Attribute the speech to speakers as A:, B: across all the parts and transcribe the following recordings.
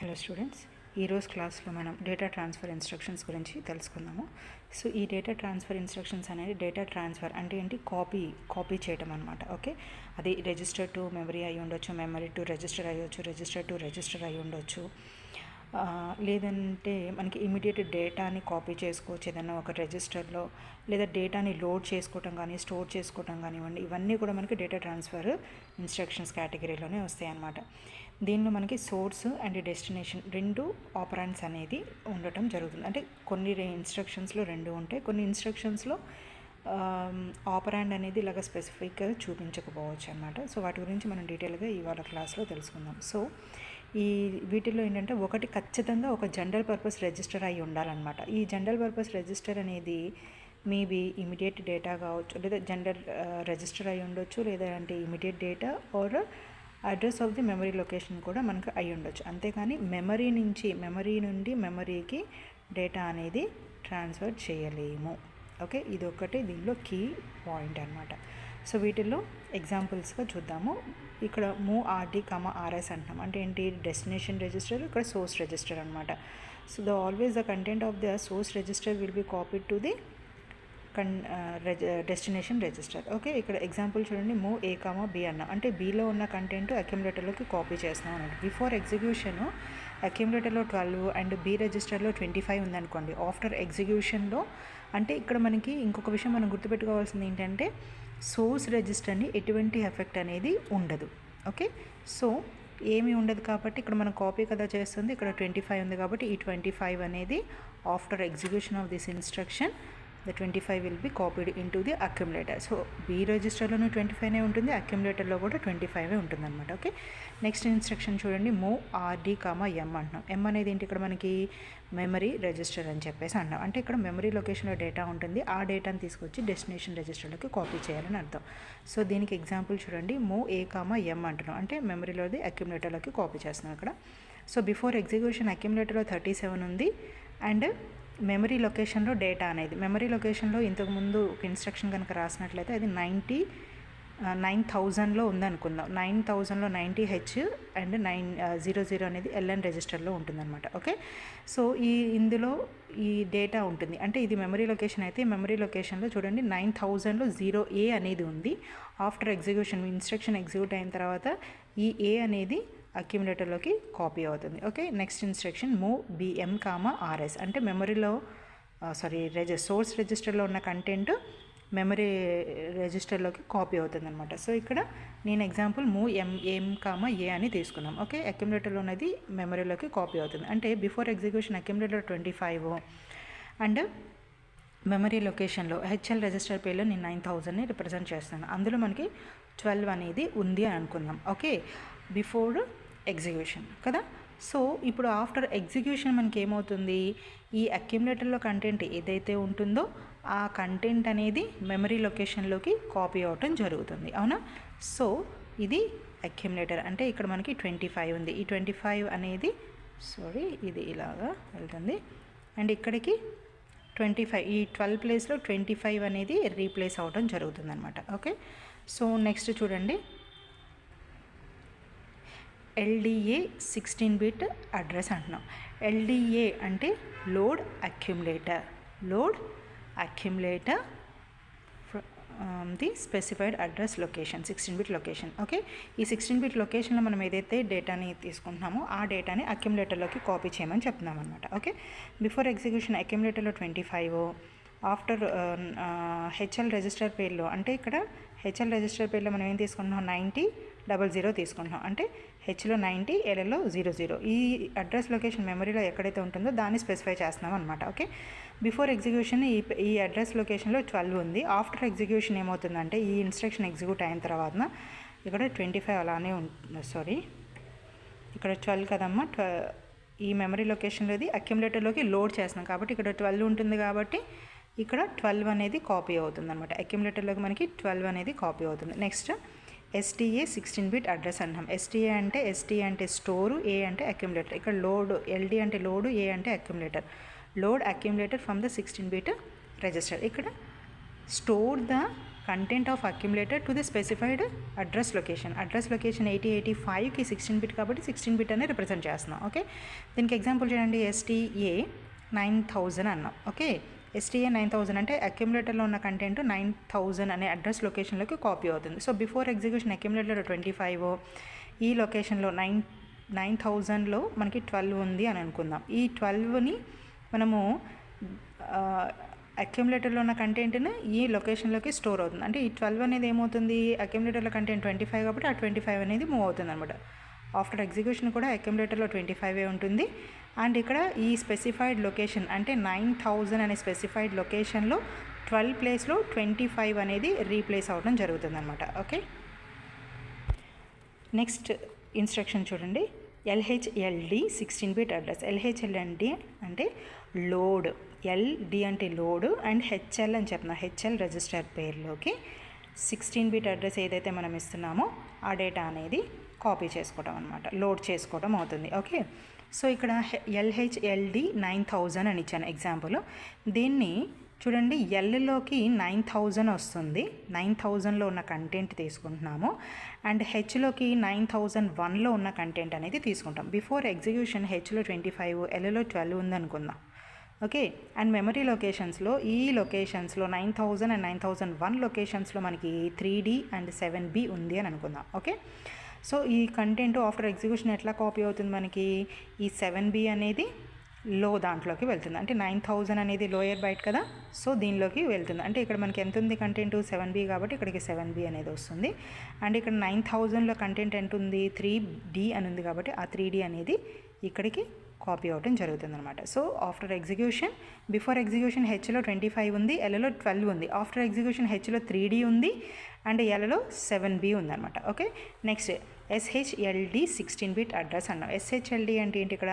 A: Hello students, ఈరోజు క్లాస్లో మనం డేటా ట్రాన్స్ఫర్ ఇన్స్ట్రక్షన్స్ గురించి తెలుసుకుందాము. సో ఈ డేటా ట్రాన్స్ఫర్ ఇన్స్ట్రక్షన్స్ అనేది డేటా ట్రాన్స్ఫర్ అంటే ఏంటి, కాపీ చేయటం అనమాట. ఓకే, అది రిజిస్టర్ టు మెమరీ అయి ఉండొచ్చు, మెమరీ టు రిజిస్టర్ అయ్యొచ్చు, రిజిస్టర్ టు రిజిస్టర్ అయి ఉండొచ్చు, లేదంటే మనకి ఇమీడియట్ డేటాని కాపీ చేసుకోవచ్చు ఏదైనా ఒక రిజిస్టర్లో, లేదా డేటాని లోడ్ చేసుకోవటం కానీ స్టోర్ చేసుకోవటం కానివ్వండి. ఇవన్నీ కూడా మనకి డేటా ట్రాన్స్ఫర్ ఇన్స్ట్రక్షన్స్ కేటగిరీలోనే వస్తాయి అన్నమాట. దీనిలో మనకి సోర్స్ అండ్ డెస్టినేషన్ రెండు ఆపరాండ్స్ అనేది ఉండటం జరుగుతుంది. అంటే కొన్ని ఇన్స్ట్రక్షన్స్లో రెండు ఉంటాయి, కొన్ని ఇన్స్ట్రక్షన్స్లో ఆపరాండ్ అనేది ఇలాగ స్పెసిఫిక్గా చూపించకపోవచ్చు అనమాట. సో వాటి గురించి మనం డీటెయిల్గా ఇవాళ క్లాస్లో తెలుసుకుందాం. సో ఈ వీటిల్లో ఏంటంటే ఒకటి ఖచ్చితంగా ఒక జనరల్ పర్పస్ రిజిస్టర్ అయి ఉండాలన్నమాట. ఈ జనరల్ పర్పస్ రిజిస్టర్ అనేది మేబీ ఇమీడియట్ డేటా కావచ్చు, లేదా జనరల్ రిజిస్టర్ అయి ఉండొచ్చు, లేదా అంటే immediate data or address of the memory location కూడా మనకు అయి ఉండొచ్చు. అంతేకాని మెమరీ నుండి మెమరీకి డేటా అనేది ట్రాన్స్ఫర్ చేయలేము. ఓకే, ఇది ఒకటి దీనిలో కీ పాయింట్ అనమాట. సో వీటిల్లో ఎగ్జాంపుల్స్గా చూద్దాము. ఇక్కడ మూవ్ ఆర్డి ఆర్ఎస్ అంటున్నాం అంటే ఏంటి, డెస్టినేషన్ రిజిస్టర్, ఇక్కడ సోర్స్ రిజిస్టర్ అనమాట. So always the content of the source register will be copied to the destination register. Okay, ఇక్కడ ఎగ్జాంపుల్ చూడండి, మూవ్ ఏ బి అన్నాం అంటే బీలో ఉన్న కంటెంట్ అక్యుములేటర్లోకి కాపీ చేస్తున్నాం అన్నట్టు. బిఫోర్ ఎగ్జిక్యూషన్ అక్యుములేటర్లో 12 అండ్ బి రిజిస్టర్లో 25 ఉందనుకోండి. ఆఫ్టర్ ఎగ్జిక్యూషన్లో అంటే ఇక్కడ మనకి ఇంకొక విషయం మనం గుర్తుపెట్టుకోవాల్సింది ఏంటంటే, సోర్స్ రిజిస్టర్ని ఎటువంటి ఎఫెక్ట్ అనేది ఉండదు. ఓకే, సో ఏమీ ఉండదు కాబట్టి ఇక్కడ మనం కాపీ కదా చేస్తుంది, ఇక్కడ 25 ఉంది కాబట్టి ఈ 25 అనేది after execution of this instruction the 25 will be copied into the accumulator. So B రిజిస్టర్లోనూ 25 ఉంటుంది, అక్యుములేటర్లో కూడా 25 ఉంటుంది అనమాట. ఓకే, నెక్స్ట్ ఇన్స్ట్రక్షన్ చూడండి, మూవ్ ఆర్డి ఎం అంటున్నాం. ఎం అనేది ఏంటి, ఇక్కడ మనకి మెమరీ రిజిస్టర్ అని చెప్పేసి అంటాం. అంటే ఇక్కడ మెమరీ లొకేషన్లో డేటా ఉంటుంది, ఆ డేటాని తీసుకొచ్చి డెస్టినేషన్ రిజిస్టర్లోకి కాపీ చేయాలని అర్థం. సో దీనికి ఎగ్జాంపుల్ చూడండి, మూవ్ ఏ ఎం అంటున్నాం అంటే మెమరీలోది అక్యుములేటర్లోకి కాపీ చేస్తున్నాం ఇక్కడ. సో బిఫోర్ ఎగ్జిక్యూషన్ అక్యుములేటర్లో 37 ఉంది అండ్ మెమరీ లొకేషన్లో డేటా అనేది, మెమరీ లొకేషన్లో ఇంతకుముందు ఒక ఇన్స్ట్రక్షన్ కనుక రాసినట్లయితే అది 9000లో ఉందనుకుందాం. 9000లో 90H అండ్ 900 అనేది ఎల్ఎన్ రిజిస్టర్లో ఉంటుందన్నమాట. ఓకే, సో ఇందులో ఈ డేటా ఉంటుంది. అంటే ఇది మెమరీ లొకేషన్ అయితే మెమరీ లొకేషన్లో చూడండి 9000లో 0A అనేది ఉంది. ఆఫ్టర్ ఎగ్జిక్యూషన్ ఇన్స్ట్రక్షన్ ఎగ్జిక్యూట్ అయిన తర్వాత ఈ ఏ అనేది అక్యుములేటర్లోకి కాపీ అవుతుంది. Okay, next instruction move BM RS అంటే మెమరీలో సోర్స్ రిజిస్టర్లో ఉన్న కంటెంట్ మెమరీ రిజిస్టర్లోకి కాపీ అవుతుంది అనమాట. సో ఇక్కడ నేను ఎగ్జాంపుల్ మూవ్ ఎం ఏ అని తీసుకున్నాం. ఓకే, అక్యుములేటర్లో ఉన్నది మెమరీలోకి కాపీ అవుతుంది. అంటే before execution accumulator 25 and memory లొకేషన్లో హెచ్ఎల్ రిజిస్టర్ పేర్లో నేను 9000ని రిప్రజెంట్ చేస్తాను. అందులో మనకి 12 అనేది ఉంది అని అనుకుందాం. ఓకే, బిఫోర్ ఎగ్జిక్యూషన్ కదా. సో ఇప్పుడు ఆఫ్టర్ ఎగ్జిక్యూషన్ మనకి ఏమవుతుంది, ఈ అక్యుములేటర్లో కంటెంట్ ఏదైతే ఉంటుందో ఆ కంటెంట్ అనేది మెమరీ లొకేషన్లోకి కాపీ అవటం జరుగుతుంది, అవునా. సో ఇది అక్యుములేటర్ అంటే ఇక్కడ మనకి 25 ఉంది. ఈ 25 అనేది ఇది ఇలాగా వెళ్తుంది అండ్ ఇక్కడికి 25 ఈ 12 ప్లేస్లో 25 అనేది రీప్లేస్ అవడం జరుగుతుంది అనమాట. ఓకే, సో నెక్స్ట్ చూడండి, LDA 16-bit అడ్రస్ అంటున్నాం. LDA అంటే load accumulator the specified address location 16-bit location. Okay, ఈ 16-bit లొకేషన్లో మనం ఏదైతే డేటాని తీసుకుంటున్నామో ఆ డేటాని అక్యుములేటర్లోకి కాపీ చేయమని చెప్తున్నాం అనమాట. ఓకే, బిఫోర్ ఎగ్జిక్యూషన్ అక్యుములేటర్లో 25, ఆఫ్టర్ హెచ్ఎల్ రిజిస్టర్ పేర్లో అంటే ఇక్కడ హెచ్ఎల్ రిజిస్టర్ పేర్లో మనం ఏం తీసుకుంటున్నాం, 9000 తీసుకుంటున్నాం. అంటే హెచ్లో 90, ఎల్ఎల్లో 00. ఈ అడ్రస్ లొకేషన్ మెమరీలో ఎక్కడైతే ఉంటుందో దాన్ని స్పెసిఫై చేస్తున్నాం అనమాట. ఓకే, బిఫోర్ ఎగ్జిక్యూషన్ ఈ అడ్రస్ లొకేషన్లో 12 ఉంది. ఆఫ్టర్ ఎగ్జిక్యూషన్ ఏమవుతుందంటే ఈ ఇన్స్ట్రక్షన్ ఎగ్జిక్యూట్ అయిన తర్వాత ఇక్కడ 25 అలానే ఉంటుంది. ఇక్కడ 12 కదమ్మా, ఈ మెమరీ లొకేషన్లోది అక్యుములేటర్లోకి లోడ్ చేస్తున్నాం కాబట్టి ఇక్కడ 12 ఉంటుంది కాబట్టి ఇక్కడ 12 అనేది కాపీ అవుతుంది అనమాట. అక్యుములేటర్లోకి మనకి 12 అనేది కాపీ అవుతుంది. నెక్స్ట్ STA 16-bit అడ్రస్ అంటాం. STA అంటే స్టోరు, ఏ అంటే అక్యుములేటర్. ఇక్కడ లోడ్, LD అంటే లోడు, ఏ అంటే accumulator. Load accumulator from the 16-bit register. ఇక్కడ store the content of accumulator to the specified address location 8085కి 16 బిట్ కాబట్టి 16 బిట్ అనేది రిప్రజెంట్ చేస్తున్నాం. ఓకే, దీనికి ఎగ్జాంపుల్ చూడండి, STA 9000 అన్నాం. ఓకే, STA 9000 అంటే అక్యుములేటర్లో ఉన్న కంటెంట్ 9000 అనే అడ్రస్ లొకేషన్లోకి కాపీ అవుతుంది. సో బిఫోర్ ఎగ్జిక్యూషన్ అక్యుములేటర్ 25, ఈ లొకేషన్లో 9000లో మనకి 12 ఉంది అని అనుకుందాం. ఈ 12ని మనము అక్యుములేటర్లో ఉన్న కంటెంట్ని ఈ లొకేషన్లోకి స్టోర్ అవుతుంది. అంటే ఈ 12 అనేది ఏమవుతుంది, అక్యుములేటర్లో కంటెంట్ 25 కాబట్టి ఆ 25 అనేది మూవ్ అవుతుంది అనమాట. ఆఫ్టర్ ఎగ్జిక్యూషన్ కూడా అక్యుములేటర్లో 25 ఉంటుంది. అండ్ ఇక్కడ ఈ స్పెసిఫైడ్ లొకేషన్ అంటే 9000 అనే స్పెసిఫైడ్ లొకేషన్లో 12 ప్లేస్లో 25 అనేది రీప్లేస్ అవ్వడం జరుగుతుంది అనమాట. ఓకే, నెక్స్ట్ ఇన్స్ట్రక్షన్ చూడండి, LHLD 16 బిట్ అడ్రస్. LHLD అంటే లోడ్, LD అంటే లోడ్ అండ్ HL అని చెప్తున్నాం. HL రిజిస్టర్ పేర్లోకి 16 బిట్ అడ్రస్ ఏదైతే మనం ఇస్తున్నామో ఆ డేటా అనేది కాపీ చేసుకోవడం అనమాట, లోడ్ చేసుకోవడం అవుతుంది. ఓకే, సో ఇక్కడ LHLD 9000 అని ఇచ్చాను ఎగ్జాంపుల్. దీన్ని చూడండి, Lలోకి 9000 వస్తుంది, 9000లో ఉన్న కంటెంట్ తీసుకుంటున్నాము. అండ్ Hలోకి 9001లో ఉన్న కంటెంట్ అనేది తీసుకుంటాం. బిఫోర్ ఎగ్జిక్యూషన్ Hలో 25, Lలో 12 ఉందనుకుందాం. ఓకే, అండ్ మెమరీ లొకేషన్స్లో ఈ లొకేషన్స్లో 9000 అండ్ 9001 లొకేషన్స్లో మనకి 3D అండ్ 7B ఉంది అని అనుకుందాం. ఓకే, సో ఈ కంటెంట్ ఆఫ్టర్ ఎగ్జిక్యూషన్ ఎట్లా కాపీ అవుతుంది, మనకి ఈ 7B అనేది లో దాంట్లోకి వెళ్తుంది. అంటే 9000 అనేది లోయర్ బైట్ కదా, సో దీనిలోకి వెళ్తుంది. అంటే ఇక్కడ మనకి ఎంత ఉంది కంటెంట్, 7B కాబట్టి ఇక్కడికి 7B అనేది వస్తుంది. అండ్ ఇక్కడ 9000లో కంటెంట్ ఎంత ఉంది, 3D అని ఉంది కాబట్టి ఆ 3D అనేది ఇక్కడికి కాపీ అవడం జరుగుతుంది అనమాట. So after execution, before execution Hలో 25 ఉంది, Lలో 12 ఉంది. ఆఫ్టర్ ఎగ్జిక్యూషన్ Hలో 3D ఉంది అండ్ Lలో 7B ఉందన్నమాట. Okay, next SHLD 16 bit address అన్నాం. SHLD అంటే ఏంటి, ఇక్కడ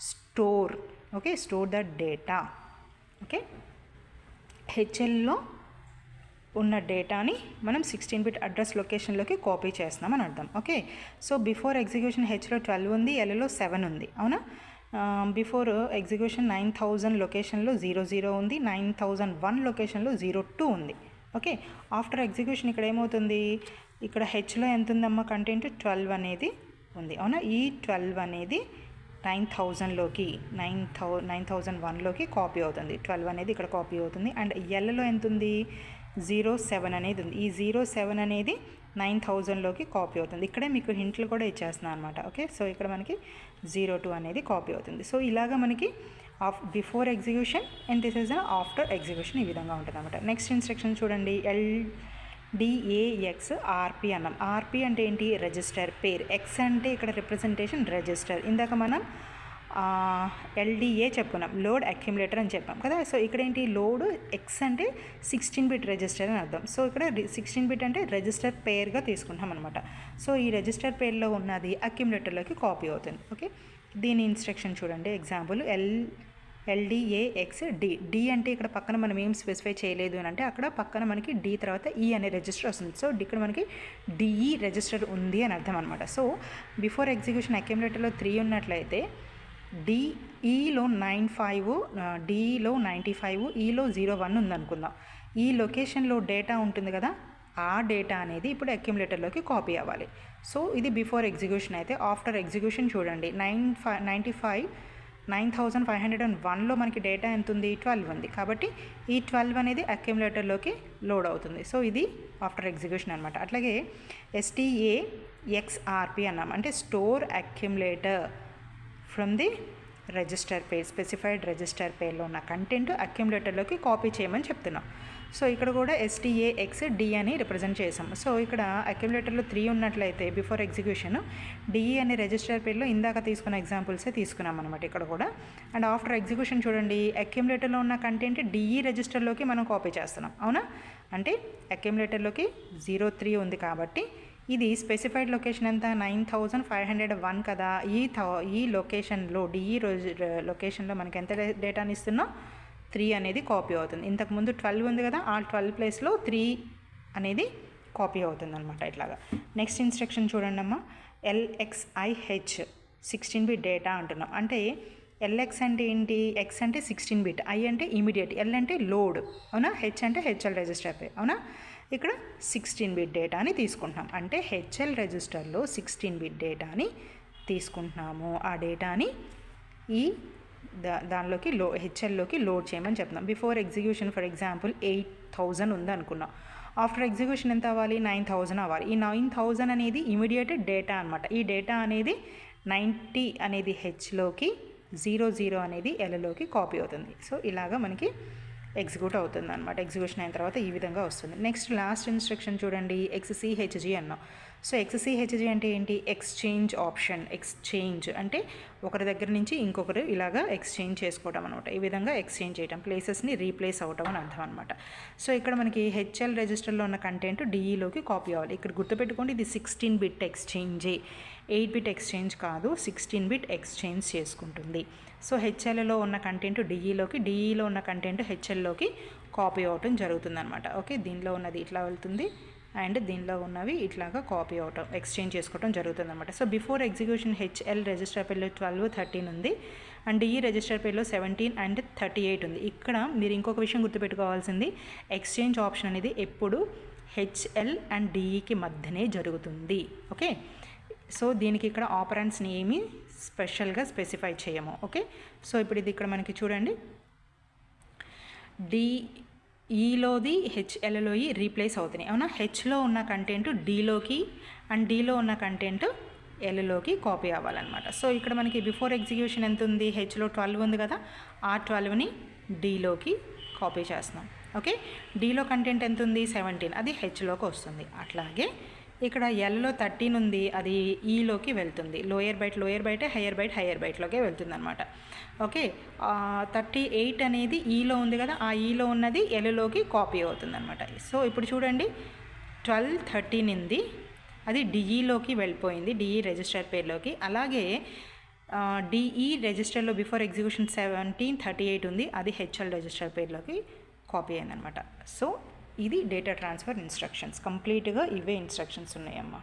A: store. Okay, store the data. Okay, HLలో ఉన్న డేటాని మనం 16 బిట్ అడ్రస్ లొకేషన్లోకి కాపీ చేస్తున్నామని అర్థం. ఓకే, సో బిఫోర్ ఎగ్జిక్యూషన్ Hలో 12 ఉంది, Lలో 7 ఉంది. అవునా, బిఫోర్ ఎగ్జిక్యూషన్ 9000 లొకేషన్లో 00 ఉంది, 9001 లొకేషన్లో 02 ఉంది. ఓకే, ఆఫ్టర్ ఎగ్జిక్యూషన్ ఇక్కడ ఏమవుతుంది, ఇక్కడ Hలో ఎంత ఉందమ్మా కంటెంట్, 12 అనేది ఉంది. అవునా, ఈ 12 అనేది 9000లోకి 9001లోకి కాపీ అవుతుంది. 12 అనేది ఇక్కడ కాపీ అవుతుంది. అండ్ Lలో ఎంత ఉంది, 07 అనేది ఉంది. ఈ 07 అనేది 9000లోకి కాపీ అవుతుంది. ఇక్కడే మీకు హింట్లు కూడా ఇచ్చేస్తున్నాను అనమాట. ఓకే, సో ఇక్కడ మనకి 02 అనేది కాపీ అవుతుంది. సో ఇలాగా మనకి before execution and this is after execution ఈ విధంగా ఉంటుంది అనమాట. నెక్స్ట్ ఇన్స్ట్రక్షన్ చూడండి, LDAX RP అన్నాం. RP అంటే ఏంటి, రిజిస్టర్ పేర్. X అంటే ఇక్కడ రిప్రజెంటేషన్ రిజిస్టర్. ఇందాక మనం LDA చెప్పుకున్నాం, లోడ్ అక్యుములేటర్ అని చెప్పాం కదా. సో ఇక్కడ ఏంటి, లోడ్ X అంటే 16 బిట్ రిజిస్టర్ అని అర్థం. సో ఇక్కడ 16 బిట్ అంటే రిజిస్టర్ పేర్గా తీసుకుంటాం అనమాట. సో ఈ రిజిస్టర్ పేర్లో ఉన్నది అక్యుములేటర్లోకి కాపీ అవుతుంది. ఓకే, దీని ఇన్స్ట్రక్షన్ చూడండి, ఎగ్జాంపుల్ LDAX D అంటే ఇక్కడ పక్కన మనం ఏం స్పెసిఫై చేయలేదు అని అంటే అక్కడ పక్కన మనకి D తర్వాత E అనే రిజిస్టర్ వస్తుంది. సో ఇక్కడ మనకి DE రిజిస్టర్ ఉంది అని అర్థం అనమాట. సో బిఫోర్ ఎగ్జిక్యూషన్ అక్యుములేటర్లో 3 ఉన్నట్లయితే DEలో 95, Dలో 95, Eలో 01 ఉందనుకుందాం. ఈ లొకేషన్లో డేటా ఉంటుంది కదా, ఆ డేటా అనేది ఇప్పుడు అక్యుములేటర్లోకి కాపీ అవ్వాలి. సో ఇది బిఫోర్ ఎగ్జిక్యూషన్ అయితే. ఆఫ్టర్ ఎగ్జిక్యూషన్ చూడండి, 9501లో మనకి డేటా ఎంత ఉంది, 12 ఉంది. కాబట్టి ఈ 12 అనేది అక్యుములేటర్లోకి లోడ్ అవుతుంది. సో ఇది ఆఫ్టర్ ఎగ్జిక్యూషన్ అనమాట. అట్లాగే STAXRP అన్నాం, అంటే store accumulator from the register pair, specified register పేర్లో ఉన్న కంటెంట్ అక్యుములేటర్లోకి కాపీ చేయమని చెప్తున్నాం. సో ఇక్కడ కూడా STAXD అని రిప్రజెంట్ చేసాం. సో ఇక్కడ అక్యుములేటర్లో 3 ఉన్నట్లయితే బిఫోర్ ఎగ్జిక్యూషన్ DE అనే రిజిస్టర్ పేర్లో ఇందాక తీసుకున్న ఎగ్జాంపుల్సే తీసుకున్నాం అనమాట ఇక్కడ కూడా. అండ్ ఆఫ్టర్ ఎగ్జిక్యూషన్ చూడండి, అక్యుములేటర్లో ఉన్న కంటెంట్ DE రిజిస్టర్లోకి మనం కాపీ చేస్తున్నాం. అవునా, అంటే అక్యుములేటర్లోకి 03 ఉంది కాబట్టి ఇది స్పెసిఫైడ్ లొకేషన్ ఎంత, 9501 కదా. ఈ లొకేషన్లో DE లొకేషన్లో మనకి ఎంత డేటాని ఇస్తున్నాం, 3 అనేది కాపీ అవుతుంది. ఇంతకుముందు 12 ఉంది కదా, ఆ 12 ప్లేస్లో 3 అనేది కాపీ అవుతుంది అనమాట ఇట్లాగా. నెక్స్ట్ ఇన్స్ట్రక్షన్ చూడండి అమ్మా, LXIH 16 బిట్ డేటా అంటున్నాం. అంటే LX అంటే ఏంటి, X అంటే 16 బిట్, I అంటే ఇమీడియట్, L అంటే లోడ్. అవునా, H అంటే HL రిజిస్టర్ పే. అవునా, ఇక్కడ 16 బిట్ డేటాని తీసుకుంటున్నాం. అంటే హెచ్ఎల్ రిజిస్టర్లో 16 బిట్ డేటాని తీసుకుంటున్నాము. ఆ డేటాని ఈ దానిలోకి హెచ్ఎల్లోకి లోడ్ చేయమని చెప్తున్నాం. బిఫోర్ ఎగ్జిక్యూషన్ ఫర్ ఎగ్జాంపుల్ 8000 ఉంది అనుకున్నాం. ఆఫ్టర్ ఎగ్జిక్యూషన్ ఎంత అవ్వాలి? 9000 అవ్వాలి. ఈ 9000 అనేది ఇమీడియట్ డేటా అనమాట. ఈ డేటా అనేది 90 అనేది హెచ్లోకి, 00 అనేది ఎల్లోకి కాపీ అవుతుంది. సో ఇలాగా మనకి ఎగ్జిక్యూట్ అవుతుంది అనమాట. ఎగ్జిక్యూషన్ అయిన తర్వాత ఈ విధంగా వస్తుంది. నెక్స్ట్ లాస్ట్ ఇన్స్ట్రక్షన్ చూడండి, XCHG అన్నాం. సో XCHG అంటే ఏంటి? Exchange option. ఎక్స్చేంజ్ అంటే ఒకరి దగ్గర నుంచి ఇంకొకరు ఇలాగా ఎక్స్చేంజ్ చేసుకోవడం అనమాట. ఈ విధంగా ఎక్స్చేంజ్ చేయడం, ప్లేసెస్ని రీప్లేస్ అవటం అని అర్థం అనమాట. సో ఇక్కడ మనకి హెచ్ఎల్ రిజిస్టర్లో ఉన్న కంటెంట్ డిఈలోకి కాపీ అవ్వాలి. ఇక్కడ గుర్తుపెట్టుకోండి, ఇది 16 బిట్ ఎక్స్చేంజే, 8 బిట్ ఎక్స్చేంజ్ కాదు, 16 బిట్ ఎక్స్చేంజ్ చేసుకుంటుంది. సో హెచ్ఎల్లో ఉన్న కంటెంట్ డిఈలోకి, డిఈలో ఉన్న కంటెంట్ హెచ్ఎల్లోకి కాపీ అవటం జరుగుతుంది అనమాట. ఓకే, దీనిలో ఉన్నది ఇట్లా వెళ్తుంది అండ్ దీనిలో ఉన్నవి ఇట్లాగా కాపీ అవటం, ఎక్స్చేంజ్ చేసుకోవడం జరుగుతుంది అనమాట. So before execution HL register పేర్లో 12, 13 ఉంది అండ్ ఈ రిజిస్టర్ పేర్లో 17 అండ్ 38 ఉంది. ఇక్కడ మీరు ఇంకొక విషయం గుర్తుపెట్టుకోవాల్సింది, ఎక్స్చేంజ్ ఆప్షన్ అనేది ఎప్పుడు హెచ్ఎల్ అండ్ డిఈకి మధ్యనే జరుగుతుంది. ఓకే, సో దీనికి ఇక్కడ ఆపరెంట్స్ని ఏమీ స్పెషల్గా స్పెసిఫై చేయము. ఓకే, సో ఇప్పుడు ఇది ఇక్కడ మనకి చూడండి, ఈలోది హెచ్ఎల్లోకి రీప్లేస్ అవుతున్నాయి అవునా. హెచ్లో ఉన్న కంటెంట్ డీలోకి అండ్ డీలో ఉన్న కంటెంట్ ఎల్లోకి కాపీ అవ్వాలన్నమాట. సో ఇక్కడ మనకి బిఫోర్ ఎగ్జిక్యూషన్ ఎంత ఉంది? హెచ్లో 12 ఉంది కదా, ఆ 12ని డీలోకి కాపీ చేస్తున్నాం. ఓకే, డీలో కంటెంట్ ఎంత ఉంది? 17, అది హెచ్లోకి వస్తుంది. అట్లాగే ఇక్కడ ఎల్లో 13 ఉంది, అది ఈలోకి వెళ్తుంది. లోయర్ బైట్ హయ్యర్ బైట్లోకి వెళ్తుంది అనమాట. ఓకే, 38 అనేది ఈలో ఉంది కదా, ఆ ఈలో ఉన్నది ఎల్లోకి కాపీ అవుతుంది అనమాట. సో ఇప్పుడు చూడండి, 12, 13 ఉంది, అది డిఈలోకి వెళ్ళిపోయింది, డిఈ రిజిస్టర్ పేర్లోకి. అలాగే డిఈ రిజిస్టర్లో బిఫోర్ ఎగ్జిక్యూషన్ 17, 38 ఉంది, అది హెచ్ఎల్ రిజిస్టర్ పేర్లోకి కాపీ అయిందనమాట. సో ఇది డేటా ట్రాన్స్ఫర్ ఇన్స్ట్రక్షన్స్. కంప్లీట్గా ఇవే ఇన్స్ట్రక్షన్స్ ఉన్నాయమ్మా.